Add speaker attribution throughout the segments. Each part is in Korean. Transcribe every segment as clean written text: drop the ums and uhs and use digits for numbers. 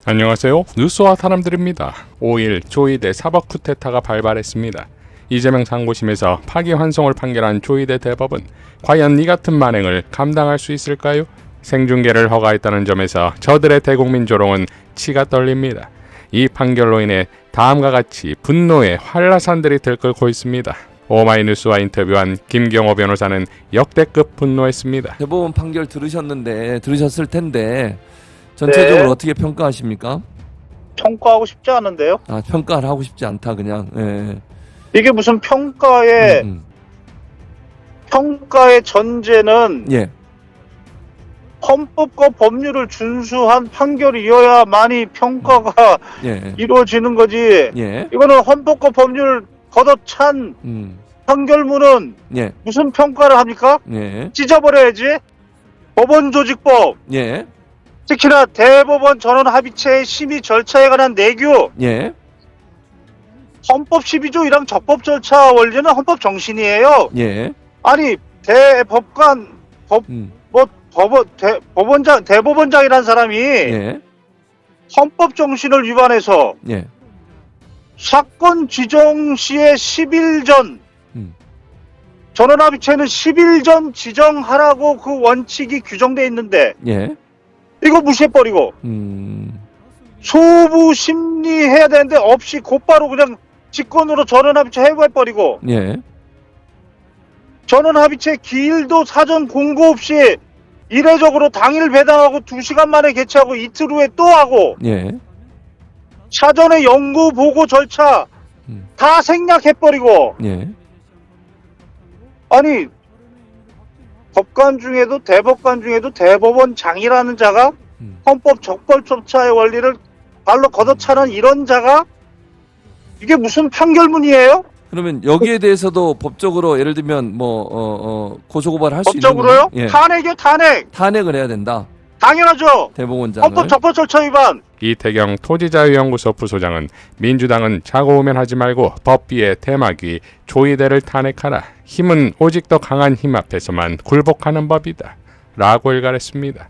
Speaker 1: 안녕하세요. 뉴스와 사람들입니다. 5일 조이대 사법 쿠데타가 발발했습니다. 이재명 상고심에서 파기환송을 판결한 조이대 대법은 과연 이 같은 만행을 감당할 수 있을까요? 생중계를 허가했다는 점에서 저들의 대국민 조롱은 치가 떨립니다. 이 판결로 인해 다음과 같이 분노의 한라산들이 들끓고 있습니다. 오마이뉴스와 인터뷰한 김경호 변호사는 역대급 분노했습니다.
Speaker 2: 대법원 판결 들으셨을 텐데 전체적으로
Speaker 3: 네.
Speaker 2: 어떻게 평가하십니까?
Speaker 3: 평가하고 싶지 않은데요.
Speaker 2: 평가를 하고 싶지 않다 그냥. 예.
Speaker 3: 이게 무슨 평가의 전제는
Speaker 2: 예.
Speaker 3: 헌법과 법률을 준수한 판결이어야만이 평가가
Speaker 2: 예.
Speaker 3: 이루어지는 거지.
Speaker 2: 예.
Speaker 3: 이거는 헌법과 법률 걷어찬 판결문은
Speaker 2: 예.
Speaker 3: 무슨 평가를 합니까?
Speaker 2: 예.
Speaker 3: 찢어버려야지. 법원조직법,
Speaker 2: 예.
Speaker 3: 특히나 대법원 전원합의체의 심의 절차에 관한 내규,
Speaker 2: 예.
Speaker 3: 헌법 12조 1항 적법 절차 원리는 헌법 정신이에요.
Speaker 2: 예.
Speaker 3: 아니 대법관 대법원장이라는 사람이
Speaker 2: 예.
Speaker 3: 헌법 정신을 위반해서
Speaker 2: 예.
Speaker 3: 사건 지정 시에 10일 전 전원합의체는 10일 전 지정하라고 그 원칙이 규정돼 있는데
Speaker 2: 예.
Speaker 3: 이거 무시해버리고 소부 심리해야 되는데 없이 곧바로 그냥 직권으로 전원합의체 해고해버리고
Speaker 2: 예.
Speaker 3: 전원합의체 기일도 사전 공고 없이 이례적으로 당일 배당하고 2시간 만에 개최하고 이틀 후에 또 하고
Speaker 2: 예.
Speaker 3: 사전에 연구 보고 절차 다 생략해버리고
Speaker 2: 예.
Speaker 3: 아니 법관 중에도 대법관 중에도 대법원장이라는 자가 헌법 적법 절차의 원리를 발로 걷어차는 이런 자가 이게 무슨 판결문이에요?
Speaker 2: 그러면 여기에 대해서도 법적으로 예를 들면 고소고발을 할 수 있는
Speaker 3: 법적으로요?
Speaker 2: 건가요? 예.
Speaker 3: 탄핵이요, 탄핵.
Speaker 2: 탄핵을 해야 된다.
Speaker 3: 당연하죠.
Speaker 2: 대법원장을.
Speaker 3: 헌법 적법 절차 위반.
Speaker 1: 이태경 토지자유연구소 부소장은 민주당은 자고 오면 하지 말고 법비의 대마귀 조이대를 탄핵하라. 힘은 오직 더 강한 힘 앞에서만 굴복하는 법이다. 라고 일갈했습니다.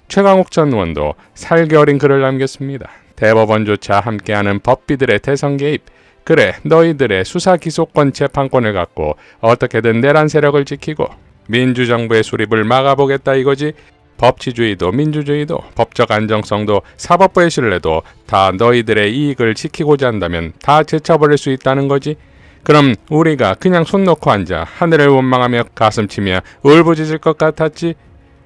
Speaker 1: 최강욱 전 의원도 살기 어린 글을 남겼습니다. 대법원조차 함께하는 법비들의 대선 개입. 그래 너희들의 수사 기소권 재판권을 갖고 어떻게든 내란 세력을 지키고 민주정부의 수립을 막아보겠다 이거지. 법치주의도 민주주의도 법적 안정성도 사법부의 신뢰도 다 너희들의 이익을 지키고자 한다면 다 제쳐버릴 수 있다는 거지. 그럼 우리가 그냥 손 놓고 앉아 하늘을 원망하며 가슴치며 울부짖을 것 같았지.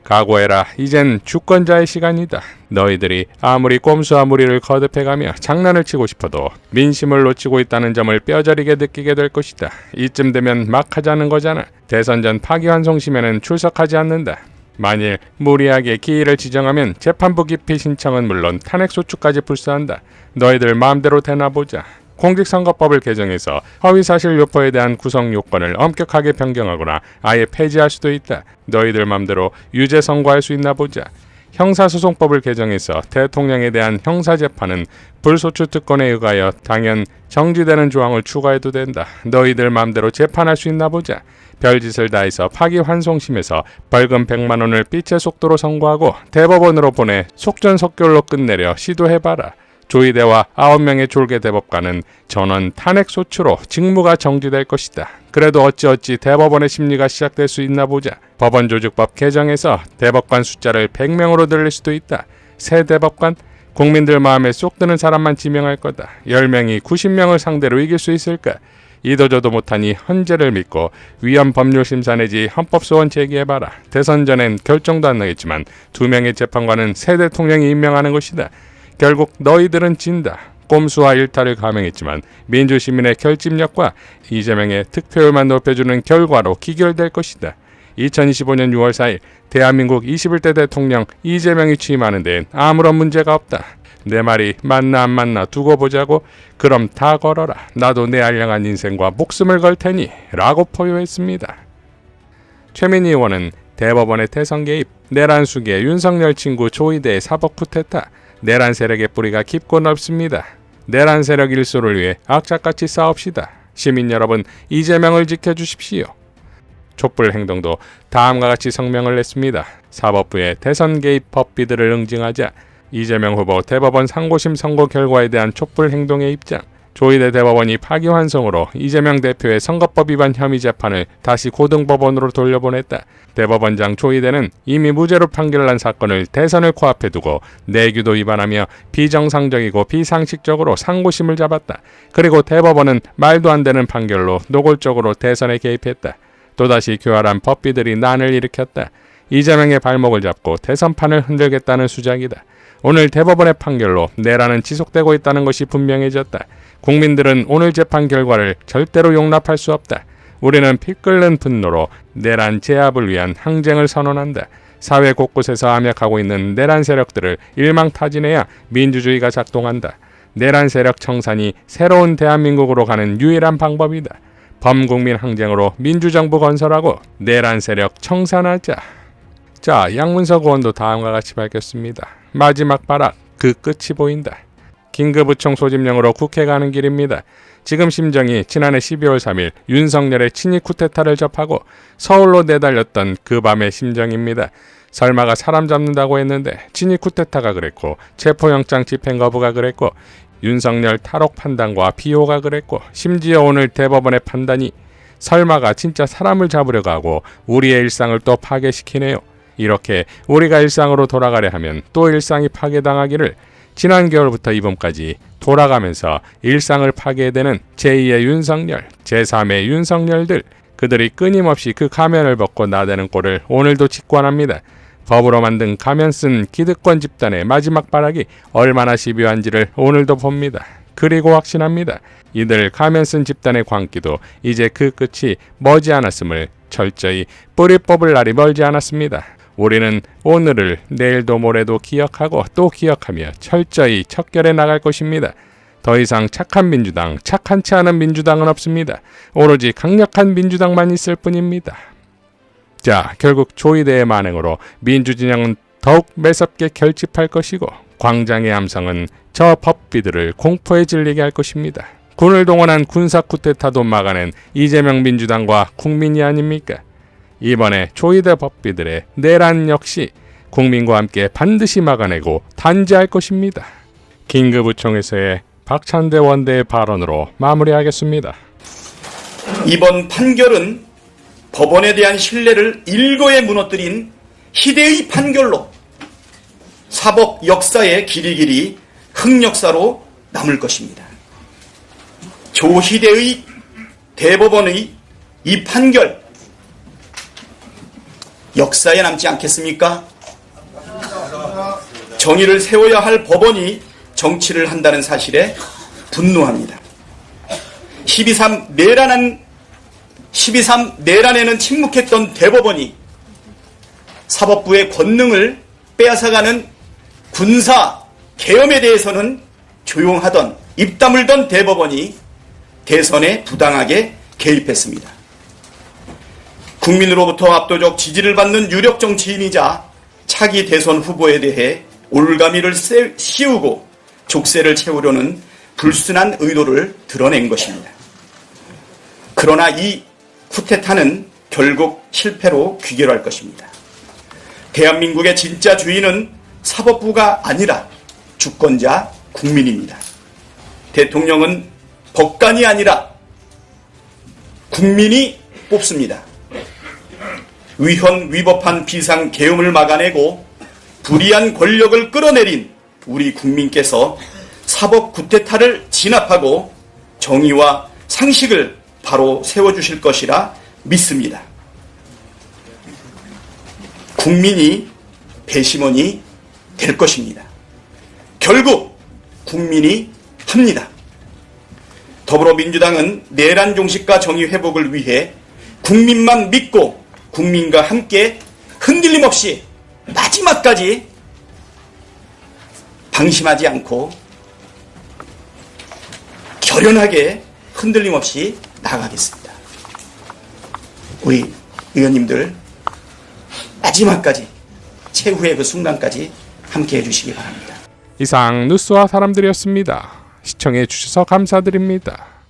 Speaker 1: 각오해라. 이젠 주권자의 시간이다. 너희들이 아무리 꼼수와 무리를 거듭해가며 장난을 치고 싶어도 민심을 놓치고 있다는 점을 뼈저리게 느끼게 될 것이다. 이쯤 되면 막 하자는 거잖아. 대선 전 파기환송심에는 출석하지 않는다. 만일 무리하게 기일을 지정하면 재판부 기피 신청은 물론 탄핵소추까지 불사한다. 너희들 마음대로 되나보자. 공직선거법을 개정해서 허위사실 유포에 대한 구성 요건을 엄격하게 변경하거나 아예 폐지할 수도 있다. 너희들 맘대로 유죄 선고할 수 있나 보자. 형사소송법을 개정해서 대통령에 대한 형사재판은 불소추 특권에 의하여 당연 정지되는 조항을 추가해도 된다. 너희들 맘대로 재판할 수 있나 보자. 별짓을 다해서 파기환송심에서 벌금 100만 원을 빛의 속도로 선고하고 대법원으로 보내 속전속결로 끝내려 시도해봐라. 조이대와 9명의 졸개 대법관은 전원 탄핵소추로 직무가 정지될 것이다. 그래도 어찌어찌 대법원의 심리가 시작될 수 있나 보자. 법원조직법 개정에서 대법관 숫자를 100명으로 늘릴 수도 있다. 새 대법관? 국민들 마음에 쏙 드는 사람만 지명할 거다. 10명이 90명을 상대로 이길 수 있을까? 이도저도 못하니 헌재를 믿고 위헌 법률심사 내지 헌법소원 제기해봐라. 대선 전엔 결정도 안 나겠지만 2명의 재판관은 새 대통령이 임명하는 것이다. 결국 너희들은 진다. 꼼수와 일탈을 감행했지만 민주시민의 결집력과 이재명의 득표율만 높여주는 결과로 기결될 것이다. 2025년 6월 4일 대한민국 21대 대통령 이재명이 취임하는 데엔 아무런 문제가 없다. 내 말이 맞나 안 맞나 두고 보자고. 그럼 다 걸어라. 나도 내 알량한 인생과 목숨을 걸 테니 라고 포효했습니다. 최민희 의원은 대법원의 대선 개입, 내란 수계 윤석열 친구 조이대의 사법 쿠데타, 내란 세력의 뿌리가 깊고 넓습니다. 내란 세력 일소를 위해 악착같이 싸웁시다. 시민 여러분, 이재명을 지켜주십시오. 촛불 행동도 다음과 같이 성명을 냈습니다. 사법부의 대선 개입 법비들을 응징하자 이재명 후보 대법원 상고심 선고 결과에 대한 촛불 행동의 입장. 조희대 대법원이 파기환송으로 이재명 대표의 선거법 위반 혐의 재판을 다시 고등법원으로 돌려보냈다. 대법원장 조희대는 이미 무죄로 판결난 사건을 대선을 코앞에 두고 내규도 위반하며 비정상적이고 비상식적으로 상고심을 잡았다. 그리고 대법원은 말도 안 되는 판결로 노골적으로 대선에 개입했다. 또다시 교활한 법비들이 난을 일으켰다. 이재명의 발목을 잡고 대선판을 흔들겠다는 수작이다. 오늘 대법원의 판결로 내란은 지속되고 있다는 것이 분명해졌다. 국민들은 오늘 재판 결과를 절대로 용납할 수 없다. 우리는 피 끓는 분노로 내란 제압을 위한 항쟁을 선언한다. 사회 곳곳에서 암약하고 있는 내란 세력들을 일망타진해야 민주주의가 작동한다. 내란 세력 청산이 새로운 대한민국으로 가는 유일한 방법이다. 범국민 항쟁으로 민주정부 건설하고 내란 세력 청산하자. 자, 양문석 의원도 다음과 같이 밝혔습니다. 마지막 발악, 그 끝이 보인다. 긴급의총 소집령으로 국회 가는 길입니다. 지금 심정이 지난해 12월 3일 윤석열의 친일 쿠데타를 접하고 서울로 내달렸던 그 밤의 심정입니다. 설마가 사람 잡는다고 했는데 친일 쿠데타가 그랬고 체포영장 집행 거부가 그랬고 윤석열 탈옥 판단과 비호가 그랬고 심지어 오늘 대법원의 판단이 설마가 진짜 사람을 잡으려고 하고 우리의 일상을 또 파괴시키네요. 이렇게 우리가 일상으로 돌아가려 하면 또 일상이 파괴당하기를 지난 겨울부터 이봄까지 돌아가면서 일상을 파괴되는 제2의 윤석열, 제3의 윤석열들, 그들이 끊임없이 그 가면을 벗고 나대는 꼴을 오늘도 직관합니다. 법으로 만든 가면 쓴 기득권 집단의 마지막 발악이 얼마나 집요한지를 오늘도 봅니다. 그리고 확신합니다. 이들 가면 쓴 집단의 광기도 이제 그 끝이 머지않았음을 철저히 뿌리 뽑을 날이 멀지 않았습니다. 우리는 오늘을 내일도 모레도 기억하고 또 기억하며 철저히 척결해 나갈 것입니다. 더 이상 착한 민주당, 착한치 않은 민주당은 없습니다. 오로지 강력한 민주당만 있을 뿐입니다. 자, 결국 조희대의 만행으로 민주진영은 더욱 매섭게 결집할 것이고 광장의 함성은 저 법비들을 공포에 질리게 할 것입니다. 군을 동원한 군사 쿠데타도 막아낸 이재명 민주당과 국민이 아닙니까? 이번에 조희대 법비들의 내란 역시 국민과 함께 반드시 막아내고 단죄할 것입니다. 긴급의총에서의 박찬대 원대의 발언으로 마무리하겠습니다.
Speaker 4: 이번 판결은 법원에 대한 신뢰를 일거에 무너뜨린 희대의 판결로 사법 역사의 길이길이 흑역사로 남을 것입니다. 조희대의 대법원의 이 판결 역사에 남지 않겠습니까? 정의를 세워야 할 법원이 정치를 한다는 사실에 분노합니다. 12.3 내란에는 침묵했던 대법원이 사법부의 권능을 빼앗아가는 군사 계엄에 대해서는 조용하던 입 다물던 대법원이 대선에 부당하게 개입했습니다. 국민으로부터 압도적 지지를 받는 유력 정치인이자 차기 대선 후보에 대해 올가미를 씌우고 족쇄를 채우려는 불순한 의도를 드러낸 것입니다. 그러나 이 쿠데타는 결국 실패로 귀결할 것입니다. 대한민국의 진짜 주인은 사법부가 아니라 주권자 국민입니다. 대통령은 법관이 아니라 국민이 뽑습니다. 위헌 위법한 비상 계엄을 막아내고 불이한 권력을 끌어내린 우리 국민께서 사법 쿠데타를 진압하고 정의와 상식을 바로 세워주실 것이라 믿습니다. 국민이 배심원이 될 것입니다. 결국 국민이 합니다. 더불어민주당은 내란 종식과 정의 회복을 위해 국민만 믿고 국민과 함께 흔들림 없이 마지막까지 방심하지 않고 결연하게 흔들림 없이 나가겠습니다. 우리 의원님들 마지막까지 최후의 그 순간까지 함께 해주시기 바랍니다.
Speaker 1: 이상 뉴스와 사람들이었습니다. 시청해 주셔서 감사드립니다.